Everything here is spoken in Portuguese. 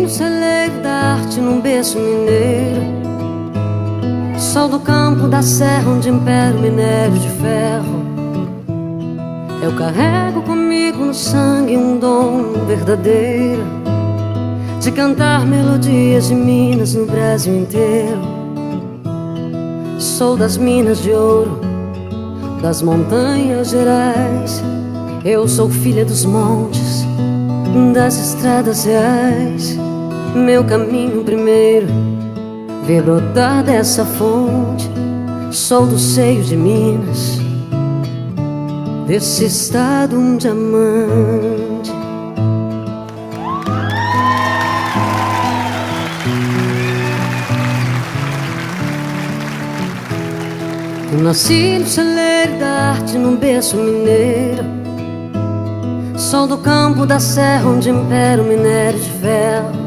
no celeiro da arte num berço mineiro. Sol do campo da serra onde impera o minério de ferro. Eu carrego comigo no sangue um dom verdadeiro de cantar melodias de Minas no Brasil inteiro. Sou das Minas de Ouro, das Montanhas Gerais. Eu sou filha dos montes, das estradas reais. Meu caminho primeiro ver brotar dessa fonte. Sou do seio de Minas, desse estado um diamante. Eu nasci no celeiro da arte num berço mineiro. Sol do campo da serra onde impera o minério de ferro.